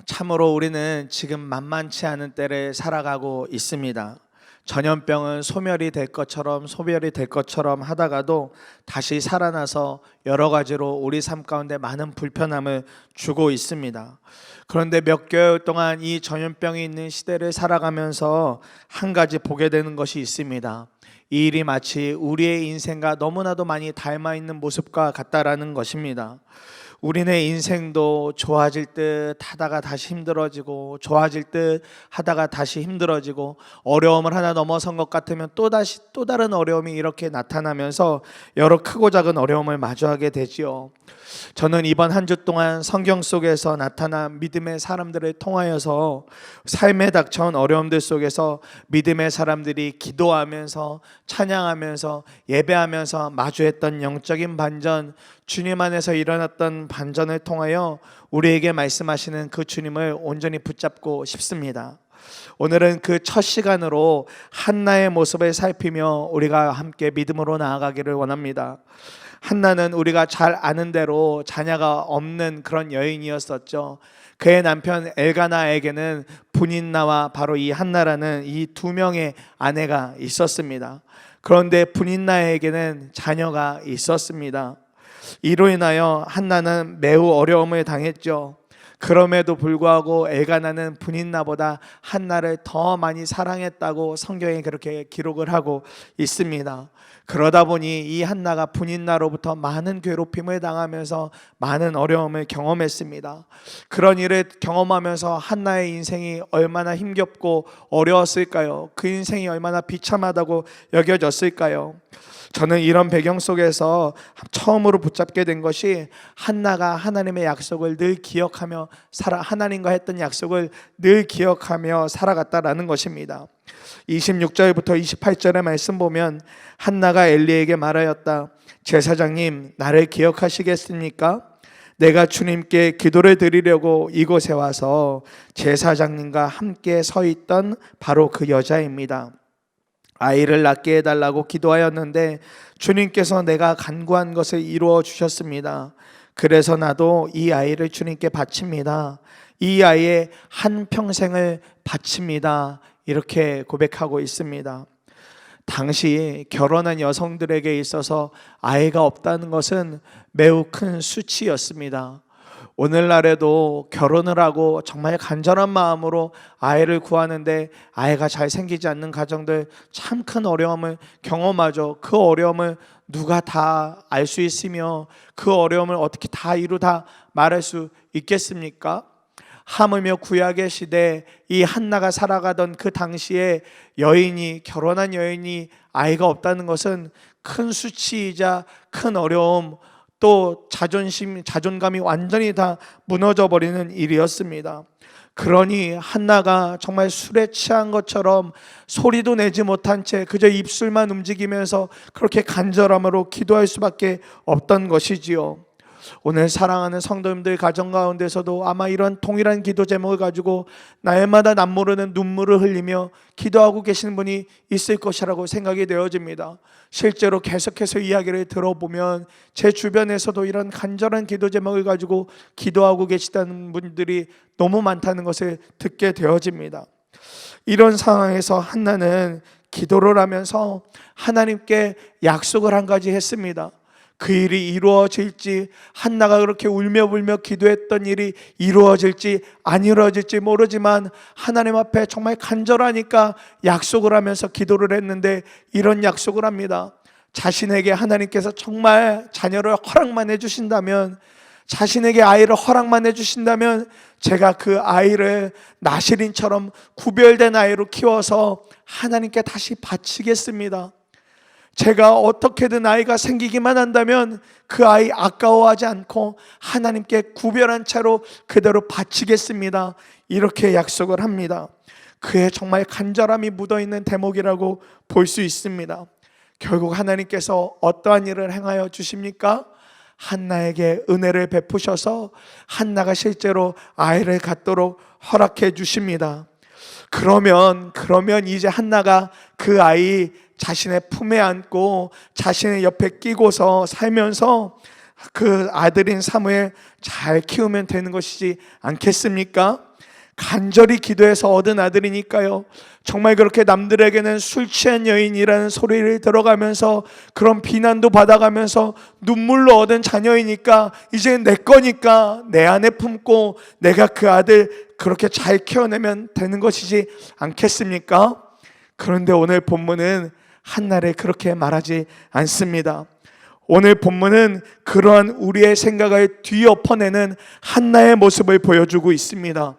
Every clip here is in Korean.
참으로 우리는 지금 만만치 않은 때를 살아가고 있습니다. 전염병은 소멸이 될 것처럼 하다가도 다시 살아나서 여러 가지로 우리 삶 가운데 많은 불편함을 주고 있습니다. 그런데 몇 개월 동안 이 전염병이 있는 시대를 살아가면서 한 가지 보게 되는 것이 있습니다. 이 일이 마치 우리의 인생과 너무나도 많이 닮아 있는 모습과 같다라는 것입니다. 우리는 인생도 좋아질 듯 하다가 다시 힘들어지고, 좋아질 듯 하다가 다시 힘들어지고, 어려움을 하나 넘어선 것 같으면 또다시 또 다른 어려움이 이렇게 나타나면서 여러 크고 작은 어려움을 마주하게 되지요. 저는 이번 한 주 동안 성경 속에서 나타난 믿음의 사람들을 통하여서 삶에 닥쳐온 어려움들 속에서 믿음의 사람들이 기도하면서 찬양하면서 예배하면서 마주했던 영적인 반전, 주님 안에서 일어났던 반전을 통하여 우리에게 말씀하시는 그 주님을 온전히 붙잡고 싶습니다. 오늘은 그 첫 시간으로 한나의 모습을 살피며 우리가 함께 믿음으로 나아가기를 원합니다. 한나는 우리가 잘 아는 대로 자녀가 없는 그런 여인이었었죠. 그의 남편 엘가나에게는 분인나와 바로 이 한나라는 이 두 명의 아내가 있었습니다. 그런데 분인나에게는 자녀가 있었습니다. 이로 인하여 한나는 매우 어려움을 당했죠. 그럼에도 불구하고 엘가나는 분인나보다 한나를 더 많이 사랑했다고 성경에 그렇게 기록을 하고 있습니다. 그러다 보니 이 한나가 분인나로부터 많은 괴롭힘을 당하면서 많은 어려움을 경험했습니다. 그런 일을 경험하면서 한나의 인생이 얼마나 힘겹고 어려웠을까요? 그 인생이 얼마나 비참하다고 여겨졌을까요? 저는 이런 배경 속에서 처음으로 붙잡게 된 것이 한나가 하나님의 약속을 늘 기억하며 하나님과 했던 약속을 늘 기억하며 살아갔다라는 것입니다. 26절부터 28절의 말씀 보면 한나가 엘리에게 말하였다. 제사장님, 나를 기억하시겠습니까? 내가 주님께 기도를 드리려고 이곳에 와서 제사장님과 함께 서 있던 바로 그 여자입니다. 아이를 낳게 해달라고 기도하였는데 주님께서 내가 간구한 것을 이루어 주셨습니다. 그래서 나도 이 아이를 주님께 바칩니다. 이 아이의 한평생을 바칩니다. 이렇게 고백하고 있습니다. 당시 결혼한 여성들에게 있어서 아이가 없다는 것은 매우 큰 수치였습니다. 오늘날에도 결혼을 하고 정말 간절한 마음으로 아이를 구하는데 아이가 잘 생기지 않는 가정들 참 큰 어려움을 경험하죠. 그 어려움을 누가 다 알 수 있으며 그 어려움을 어떻게 다 이루다 말할 수 있겠습니까? 하물며 구약의 시대 이 한나가 살아가던 그 당시에 결혼한 여인이 아이가 없다는 것은 큰 수치이자 큰 어려움, 또 자존감이 완전히 다 무너져 버리는 일이었습니다. 그러니 한나가 정말 술에 취한 것처럼 소리도 내지 못한 채 그저 입술만 움직이면서 그렇게 간절함으로 기도할 수밖에 없던 것이지요. 오늘 사랑하는 성도님들 가정 가운데서도 아마 이런 동일한 기도 제목을 가지고 날마다 남모르는 눈물을 흘리며 기도하고 계시는 분이 있을 것이라고 생각이 되어집니다. 실제로 계속해서 이야기를 들어보면 제 주변에서도 이런 간절한 기도 제목을 가지고 기도하고 계시다는 분들이 너무 많다는 것을 듣게 되어집니다. 이런 상황에서 한나는 기도를 하면서 하나님께 약속을 한 가지 했습니다. 그 일이 이루어질지, 한나가 그렇게 울며 불며 기도했던 일이 이루어질지 안 이루어질지 모르지만 하나님 앞에 정말 간절하니까 약속을 하면서 기도를 했는데 이런 약속을 합니다. 자신에게 하나님께서 정말 자녀를 허락만 해주신다면, 자신에게 아이를 허락만 해주신다면 제가 그 아이를 나실인처럼 구별된 아이로 키워서 하나님께 다시 바치겠습니다. 제가 어떻게든 아이가 생기기만 한다면 그 아이 아까워하지 않고 하나님께 구별한 채로 그대로 바치겠습니다. 이렇게 약속을 합니다. 그의 정말 간절함이 묻어있는 대목이라고 볼 수 있습니다. 결국 하나님께서 어떠한 일을 행하여 주십니까? 한나에게 은혜를 베푸셔서 한나가 실제로 아이를 갖도록 허락해 주십니다. 그러면 이제 한나가 그 아이 자신의 품에 안고 자신의 옆에 끼고서 살면서 그 아들인 사무엘 잘 키우면 되는 것이지 않겠습니까? 간절히 기도해서 얻은 아들이니까요. 정말 그렇게 남들에게는 술 취한 여인이라는 소리를 들어가면서 그런 비난도 받아가면서 눈물로 얻은 자녀이니까 이제 내 거니까 내 안에 품고 내가 그 아들 그렇게 잘 키워내면 되는 것이지 않겠습니까? 그런데 오늘 본문은 한날에 그렇게 말하지 않습니다. 오늘 본문은 그러한 우리의 생각을 뒤엎어내는 한나의 모습을 보여주고 있습니다.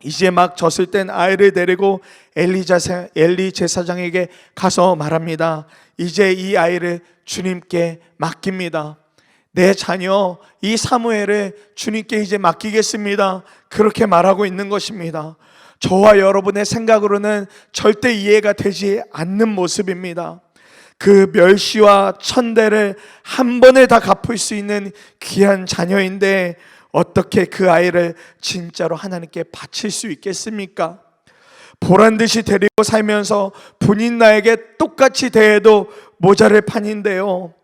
이제 막 젖을 땐 아이를 데리고 엘리 제사장에게 가서 말합니다. 이제 이 아이를 주님께 맡깁니다. 내 자녀 이 사무엘을 주님께 이제 맡기겠습니다. 그렇게 말하고 있는 것입니다. 저와 여러분의 생각으로는 절대 이해가 되지 않는 모습입니다. 그 멸시와 천대를 한 번에 다 갚을 수 있는 귀한 자녀인데 어떻게 그 아이를 진짜로 하나님께 바칠 수 있겠습니까? 보란듯이 데리고 살면서 본인 나에게 똑같이 대해도 모자랄 판인데요,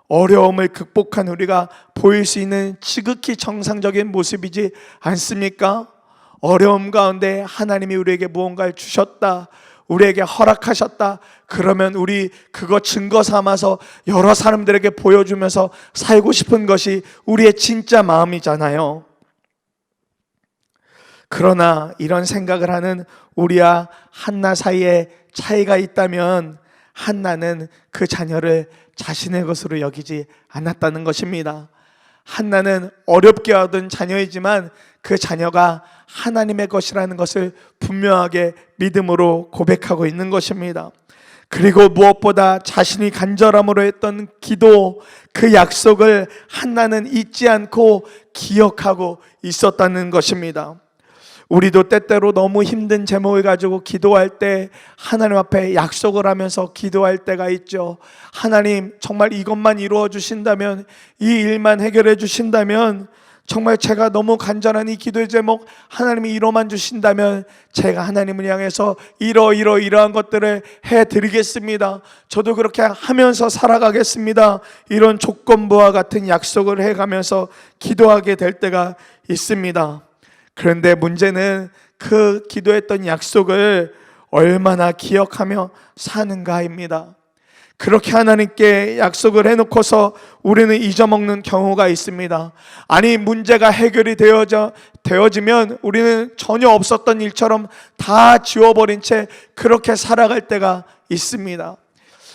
어려움을 극복한 우리가 보일 수 있는 지극히 정상적인 모습이지 않습니까? 어려움 가운데 하나님이 우리에게 무언가를 주셨다, 우리에게 허락하셨다, 그러면 우리 그거 증거 삼아서 여러 사람들에게 보여주면서 살고 싶은 것이 우리의 진짜 마음이잖아요. 그러나 이런 생각을 하는 우리와 한나 사이에 차이가 있다면 한나는 그 자녀를 자신의 것으로 여기지 않았다는 것입니다. 한나는 어렵게 얻은 자녀이지만 그 자녀가 하나님의 것이라는 것을 분명하게 믿음으로 고백하고 있는 것입니다. 그리고 무엇보다 자신이 간절함으로 했던 기도, 그 약속을 한나는 잊지 않고 기억하고 있었다는 것입니다. 우리도 때때로 너무 힘든 제목을 가지고 기도할 때 하나님 앞에 약속을 하면서 기도할 때가 있죠. 하나님, 정말 이것만 이루어 주신다면, 이 일만 해결해 주신다면, 정말 제가 너무 간절한 이 기도의 제목 하나님이 이뤄만 주신다면 제가 하나님을 향해서 이러한 것들을 해드리겠습니다. 저도 그렇게 하면서 살아가겠습니다. 이런 조건부와 같은 약속을 해가면서 기도하게 될 때가 있습니다. 그런데 문제는 그 기도했던 약속을 얼마나 기억하며 사는가입니다. 그렇게 하나님께 약속을 해놓고서 우리는 잊어먹는 경우가 있습니다. 아니, 문제가 해결이 되어지면 우리는 전혀 없었던 일처럼 다 지워버린 채 그렇게 살아갈 때가 있습니다.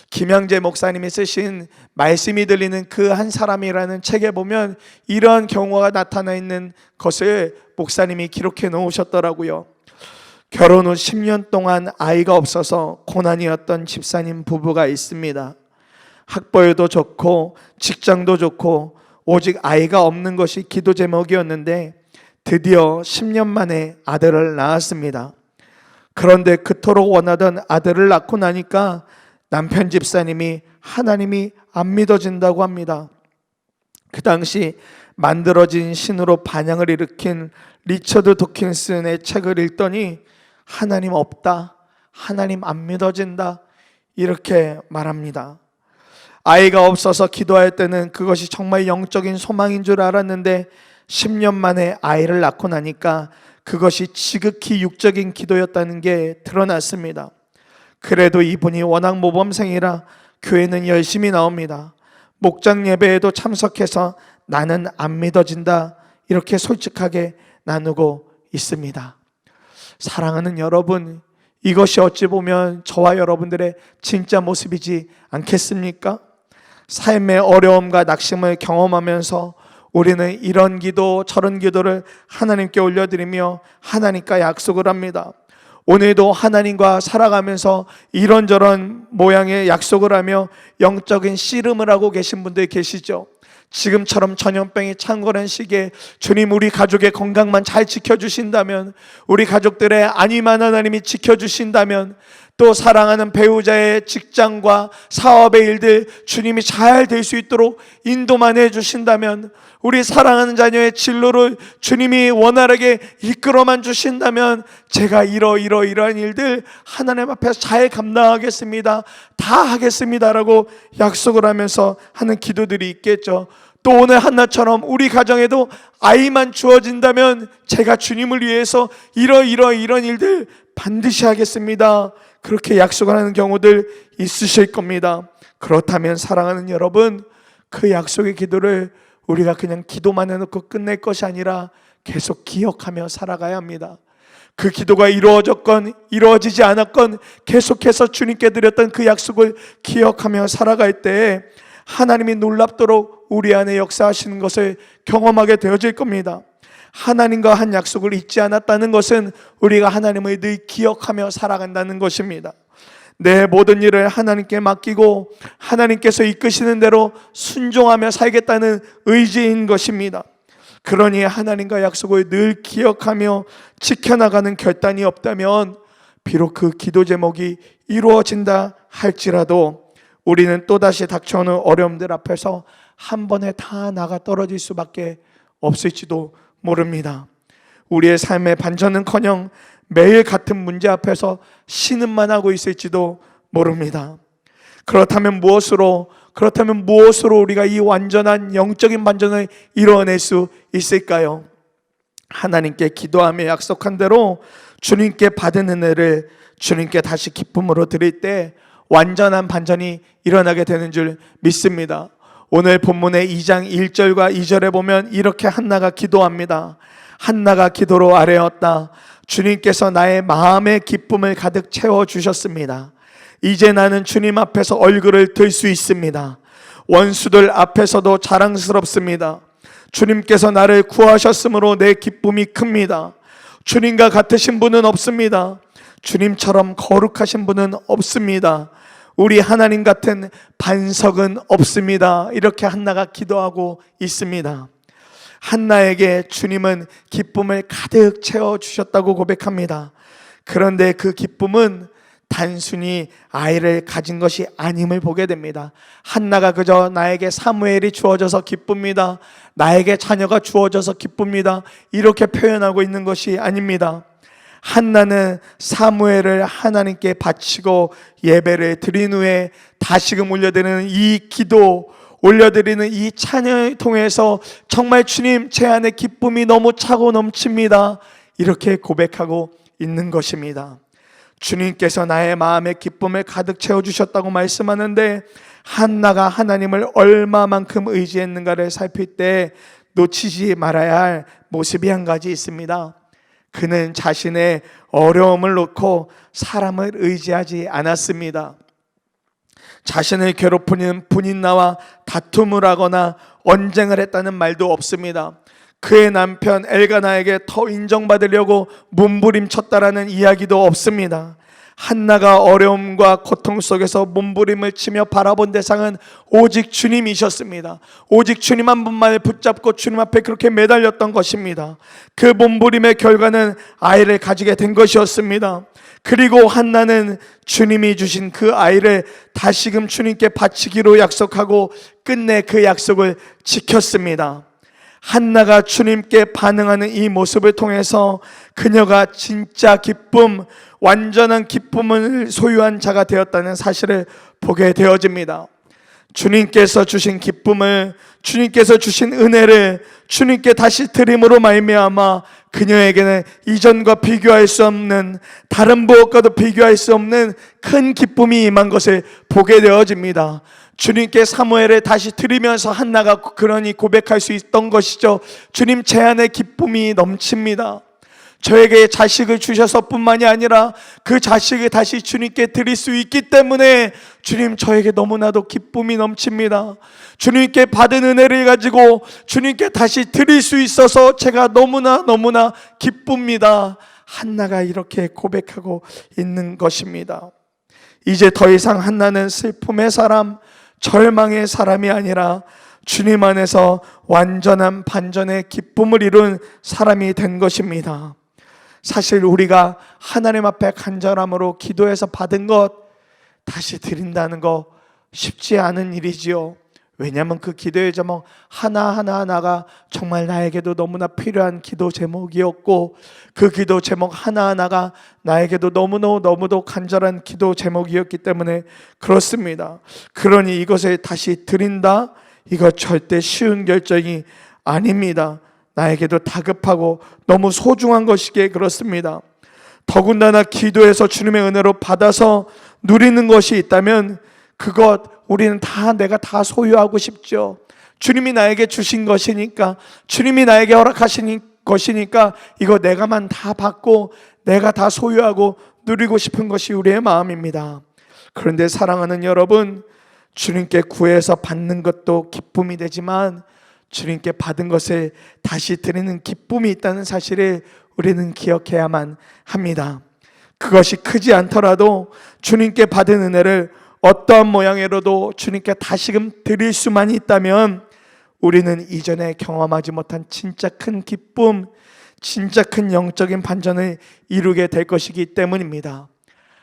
김양재 목사님이 쓰신 말씀이 들리는 그 한 사람이라는 책에 보면 이러한 경우가 나타나 있는 것을 목사님이 기록해 놓으셨더라고요. 결혼 후 10년 동안 아이가 없어서 고난이었던 집사님 부부가 있습니다. 학벌도 좋고 직장도 좋고 오직 아이가 없는 것이 기도 제목이었는데 드디어 10년 만에 아들을 낳았습니다. 그런데 그토록 원하던 아들을 낳고 나니까 남편 집사님이 하나님이 안 믿어진다고 합니다. 그 당시 만들어진 신으로 반향을 일으킨 리처드 도킨슨의 책을 읽더니 하나님 없다, 하나님 안 믿어진다, 이렇게 말합니다. 아이가 없어서 기도할 때는 그것이 정말 영적인 소망인 줄 알았는데 10년 만에 아이를 낳고 나니까 그것이 지극히 육적인 기도였다는 게 드러났습니다. 그래도 이분이 워낙 모범생이라 교회는 열심히 나옵니다. 목장 예배에도 참석해서 나는 안 믿어진다, 이렇게 솔직하게 나누고 있습니다. 사랑하는 여러분, 이것이 어찌 보면 저와 여러분들의 진짜 모습이지 않겠습니까? 삶의 어려움과 낙심을 경험하면서 우리는 이런 기도 저런 기도를 하나님께 올려드리며 하나님과 약속을 합니다. 오늘도 하나님과 살아가면서 이런저런 모양의 약속을 하며 영적인 씨름을 하고 계신 분들 계시죠? 지금처럼 전염병이 창궐한 시기에 주님, 우리 가족의 건강만 잘 지켜주신다면, 우리 가족들의 안위만 하나님이 지켜주신다면, 또 사랑하는 배우자의 직장과 사업의 일들 주님이 잘 될 수 있도록 인도만 해주신다면, 우리 사랑하는 자녀의 진로를 주님이 원활하게 이끌어만 주신다면 제가 이러한 일들 하나님 앞에서 잘 감당하겠습니다, 다 하겠습니다라고 약속을 하면서 하는 기도들이 있겠죠. 또 오늘 한나처럼 우리 가정에도 아이만 주어진다면 제가 주님을 위해서 이런 일들 반드시 하겠습니다. 그렇게 약속하는 경우들 있으실 겁니다. 그렇다면 사랑하는 여러분, 그 약속의 기도를 우리가 그냥 기도만 해놓고 끝낼 것이 아니라 계속 기억하며 살아가야 합니다. 그 기도가 이루어졌건 이루어지지 않았건 계속해서 주님께 드렸던 그 약속을 기억하며 살아갈 때에 하나님이 놀랍도록 우리 안에 역사하시는 것을 경험하게 되어질 겁니다. 하나님과 한 약속을 잊지 않았다는 것은 우리가 하나님을 늘 기억하며 살아간다는 것입니다. 내 모든 일을 하나님께 맡기고 하나님께서 이끄시는 대로 순종하며 살겠다는 의지인 것입니다. 그러니 하나님과 약속을 늘 기억하며 지켜나가는 결단이 없다면 비록 그 기도 제목이 이루어진다 할지라도 우리는 또다시 닥쳐오는 어려움들 앞에서 한 번에 다 나가 떨어질 수밖에 없을지도 모릅니다. 우리의 삶의 반전은커녕 매일 같은 문제 앞에서 신음만 하고 있을지도 모릅니다. 그렇다면 무엇으로 우리가 이 완전한 영적인 반전을 이루어낼 수 있을까요? 하나님께 기도하며 약속한 대로 주님께 받은 은혜를 주님께 다시 기쁨으로 드릴 때 완전한 반전이 일어나게 되는 줄 믿습니다. 오늘 본문의 2장 1절과 2절에 보면 이렇게 한나가 기도합니다. 한나가 기도로 아뢰었다. 주님께서 나의 마음의 기쁨을 가득 채워주셨습니다. 이제 나는 주님 앞에서 얼굴을 들 수 있습니다. 원수들 앞에서도 자랑스럽습니다. 주님께서 나를 구하셨으므로 내 기쁨이 큽니다. 주님과 같으신 분은 없습니다. 주님처럼 거룩하신 분은 없습니다. 우리 하나님 같은 반석은 없습니다. 이렇게 한나가 기도하고 있습니다. 한나에게 주님은 기쁨을 가득 채워주셨다고 고백합니다. 그런데 그 기쁨은 단순히 아이를 가진 것이 아님을 보게 됩니다. 한나가 그저 나에게 사무엘이 주어져서 기쁩니다, 나에게 자녀가 주어져서 기쁩니다, 이렇게 표현하고 있는 것이 아닙니다. 한나는 사무엘을 하나님께 바치고 예배를 드린 후에 다시금 올려드리는 이 기도, 올려드리는 이 찬양을 통해서 정말 주님, 제 안에 기쁨이 너무 차고 넘칩니다, 이렇게 고백하고 있는 것입니다. 주님께서 나의 마음에 기쁨을 가득 채워주셨다고 말씀하는데 한나가 하나님을 얼마만큼 의지했는가를 살필 때 놓치지 말아야 할 모습이 한 가지 있습니다. 그는 자신의 어려움을 놓고 사람을 의지하지 않았습니다. 자신을 괴롭히는 분인나와 다툼을 하거나 언쟁을 했다는 말도 없습니다. 그의 남편 엘가나에게 더 인정받으려고 몸부림쳤다라는 이야기도 없습니다. 한나가 어려움과 고통 속에서 몸부림을 치며 바라본 대상은 오직 주님이셨습니다. 오직 주님 한 분만을 붙잡고 주님 앞에 그렇게 매달렸던 것입니다. 그 몸부림의 결과는 아이를 가지게 된 것이었습니다. 그리고 한나는 주님이 주신 그 아이를 다시금 주님께 바치기로 약속하고 끝내 그 약속을 지켰습니다. 한나가 주님께 반응하는 이 모습을 통해서 그녀가 진짜 기쁨, 완전한 기쁨을 소유한 자가 되었다는 사실을 보게 되어집니다. 주님께서 주신 기쁨을, 주님께서 주신 은혜를 주님께 다시 드림으로 말미암아 그녀에게는 이전과 비교할 수 없는, 다른 무엇과도 비교할 수 없는 큰 기쁨이 임한 것을 보게 되어집니다. 주님께 사무엘을 다시 드리면서 한나가 그러니 고백할 수 있던 것이죠. 주님, 제 안에 기쁨이 넘칩니다. 저에게 자식을 주셔서 뿐만이 아니라 그 자식을 다시 주님께 드릴 수 있기 때문에 주님, 저에게 너무나도 기쁨이 넘칩니다. 주님께 받은 은혜를 가지고 주님께 다시 드릴 수 있어서 제가 너무나 기쁩니다. 한나가 이렇게 고백하고 있는 것입니다. 이제 더 이상 한나는 슬픔의 사람, 절망의 사람이 아니라 주님 안에서 완전한 반전의 기쁨을 이룬 사람이 된 것입니다. 사실 우리가 하나님 앞에 간절함으로 기도해서 받은 것 다시 드린다는 거 쉽지 않은 일이지요. 왜냐하면 그 기도의 제목 하나하나가 정말 나에게도 너무나 필요한 기도 제목이었고, 그 기도 제목 하나하나가 나에게도 너무도 간절한 기도 제목이었기 때문에 그렇습니다. 그러니 이것을 다시 드린다, 이거 절대 쉬운 결정이 아닙니다. 나에게도 다급하고 너무 소중한 것이기에 그렇습니다. 더군다나 기도해서 주님의 은혜로 받아서 누리는 것이 있다면 그것 우리는 내가 다 소유하고 싶죠. 주님이 나에게 주신 것이니까, 주님이 나에게 허락하신 것이니까 이거 내가만 다 받고 내가 다 소유하고 누리고 싶은 것이 우리의 마음입니다. 그런데 사랑하는 여러분, 주님께 구해서 받는 것도 기쁨이 되지만 주님께 받은 것을 다시 드리는 기쁨이 있다는 사실을 우리는 기억해야만 합니다. 그것이 크지 않더라도 주님께 받은 은혜를 어떠한 모양으로도 주님께 다시금 드릴 수만 있다면 우리는 이전에 경험하지 못한 진짜 큰 기쁨, 진짜 큰 영적인 반전을 이루게 될 것이기 때문입니다.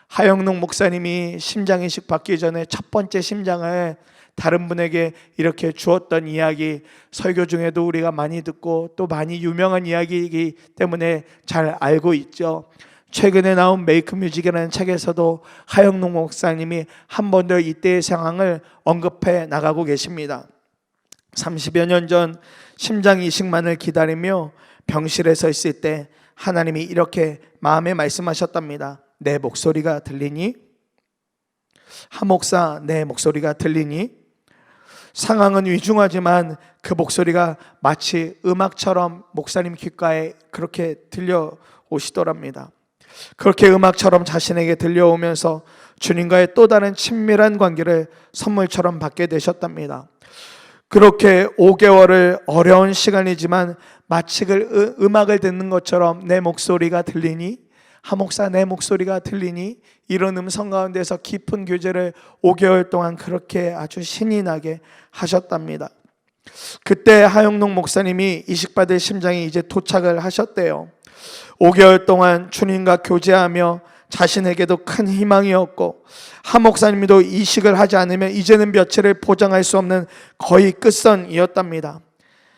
하영록 목사님이 심장이식 받기 전에 첫 번째 심장을 다른 분에게 이렇게 주었던 이야기, 설교 중에도 우리가 많이 듣고 또 많이 유명한 이야기이기 때문에 잘 알고 있죠. 최근에 나온 메이크 뮤직이라는 책에서도 하영록 목사님이 한 번 더 이때의 상황을 언급해 나가고 계십니다. 30여 년 전 심장 이식만을 기다리며 병실에 서 있을 때 하나님이 이렇게 마음에 말씀하셨답니다. 내 목소리가 들리니? 하 목사, 내 목소리가 들리니? 상황은 위중하지만 그 목소리가 마치 음악처럼 목사님 귓가에 그렇게 들려오시더랍니다. 그렇게 음악처럼 자신에게 들려오면서 주님과의 또 다른 친밀한 관계를 선물처럼 받게 되셨답니다. 그렇게 5개월을 어려운 시간이지만 마치 음악을 듣는 것처럼 내 목소리가 들리니? 하목사 내 목소리가 들리니? 이런 음성 가운데서 깊은 교제를 5개월 동안 그렇게 아주 신이 나게 하셨답니다. 그때 하영록 목사님이 이식받을 심장이 이제 도착을 하셨대요. 5개월 동안 주님과 교제하며 자신에게도 큰 희망이었고 하 목사님도 이식을 하지 않으면 이제는 며칠을 보장할 수 없는 거의 끝선이었답니다.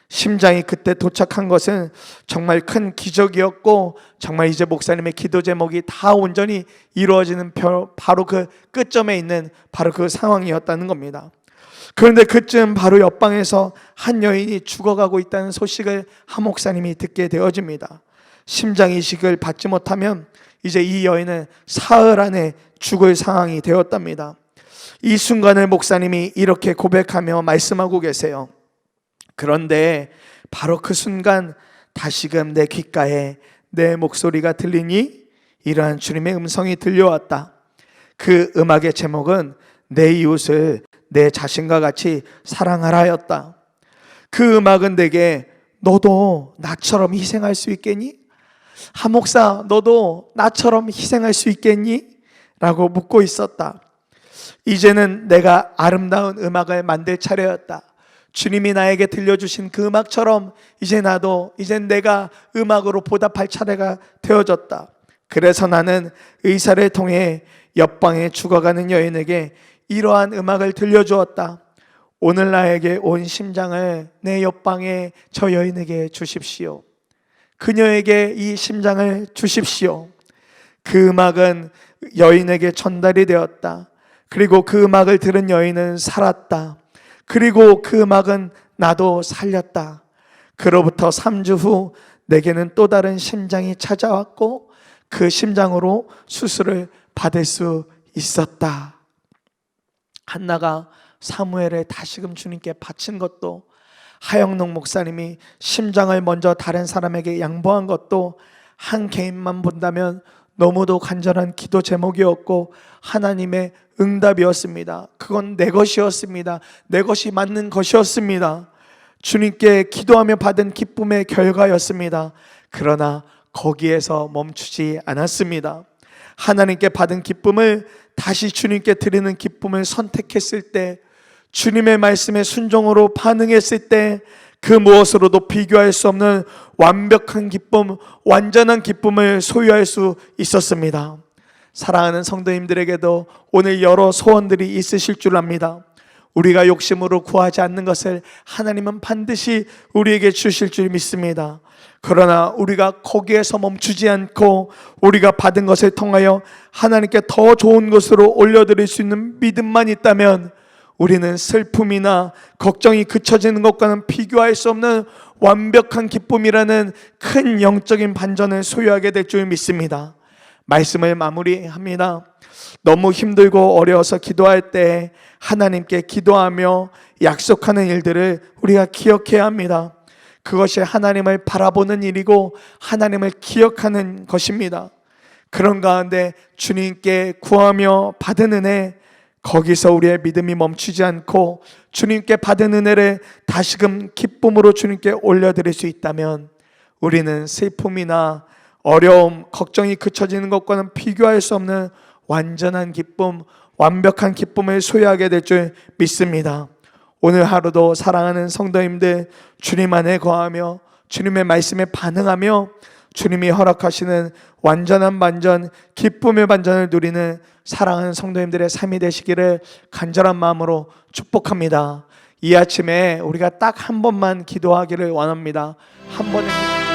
심장이 그때 도착한 것은 정말 큰 기적이었고 정말 이제 목사님의 기도 제목이 다 온전히 이루어지는 바로 그 끝점에 있는 바로 그 상황이었다는 겁니다. 그런데 그쯤 바로 옆방에서 한 여인이 죽어가고 있다는 소식을 하 목사님이 듣게 되어집니다. 심장 이식을 받지 못하면 이제 이 여인은 사흘 안에 죽을 상황이 되었답니다. 이 순간을 목사님이 이렇게 고백하며 말씀하고 계세요. 그런데 바로 그 순간 다시금 내 귓가에 내 목소리가 들리니? 이러한 주님의 음성이 들려왔다. 그 음악의 제목은 내 이웃을 내 자신과 같이 사랑하라였다. 그 음악은 내게 너도 나처럼 희생할 수 있겠니? 하 목사 너도 나처럼 희생할 수 있겠니? 라고 묻고 있었다. 이제는 내가 아름다운 음악을 만들 차례였다. 주님이 나에게 들려주신 그 음악처럼 이젠 내가 음악으로 보답할 차례가 되어졌다. 그래서 나는 의사를 통해 옆방에 죽어가는 여인에게 이러한 음악을 들려주었다. 오늘 나에게 온 심장을 내 옆방에 저 여인에게 주십시오. 그녀에게 이 심장을 주십시오. 그 음악은 여인에게 전달이 되었다. 그리고 그 음악을 들은 여인은 살았다. 그리고 그 음악은 나도 살렸다. 그로부터 3주 후 내게는 또 다른 심장이 찾아왔고 그 심장으로 수술을 받을 수 있었다. 한나가 사무엘을 다시금 주님께 바친 것도, 하영록 목사님이 심장을 먼저 다른 사람에게 양보한 것도 한 개인만 본다면 너무도 간절한 기도 제목이었고 하나님의 응답이었습니다. 그건 내 것이었습니다. 내 것이 맞는 것이었습니다. 주님께 기도하며 받은 기쁨의 결과였습니다. 그러나 거기에서 멈추지 않았습니다. 하나님께 받은 기쁨을 다시 주님께 드리는 기쁨을 선택했을 때, 주님의 말씀에 순종으로 반응했을 때 그 무엇으로도 비교할 수 없는 완벽한 기쁨, 완전한 기쁨을 소유할 수 있었습니다. 사랑하는 성도님들에게도 오늘 여러 소원들이 있으실 줄 압니다. 우리가 욕심으로 구하지 않는 것을 하나님은 반드시 우리에게 주실 줄 믿습니다. 그러나 우리가 거기에서 멈추지 않고 우리가 받은 것을 통하여 하나님께 더 좋은 것으로 올려드릴 수 있는 믿음만 있다면 우리는 슬픔이나 걱정이 그쳐지는 것과는 비교할 수 없는 완벽한 기쁨이라는 큰 영적인 반전을 소유하게 될 줄 믿습니다. 말씀을 마무리합니다. 너무 힘들고 어려워서 기도할 때 하나님께 기도하며 약속하는 일들을 우리가 기억해야 합니다. 그것이 하나님을 바라보는 일이고 하나님을 기억하는 것입니다. 그런 가운데 주님께 구하며 받은 은혜, 거기서 우리의 믿음이 멈추지 않고 주님께 받은 은혜를 다시금 기쁨으로 주님께 올려드릴 수 있다면 우리는 슬픔이나 어려움, 걱정이 그쳐지는 것과는 비교할 수 없는 완전한 기쁨, 완벽한 기쁨을 소유하게 될 줄 믿습니다. 오늘 하루도 사랑하는 성도님들, 주님 안에 거하며 주님의 말씀에 반응하며 주님이 허락하시는 완전한 반전, 기쁨의 반전을 누리는 사랑하는 성도님들의 삶이 되시기를 간절한 마음으로 축복합니다. 이 아침에 우리가 딱 한 번만 기도하기를 원합니다. 한 번의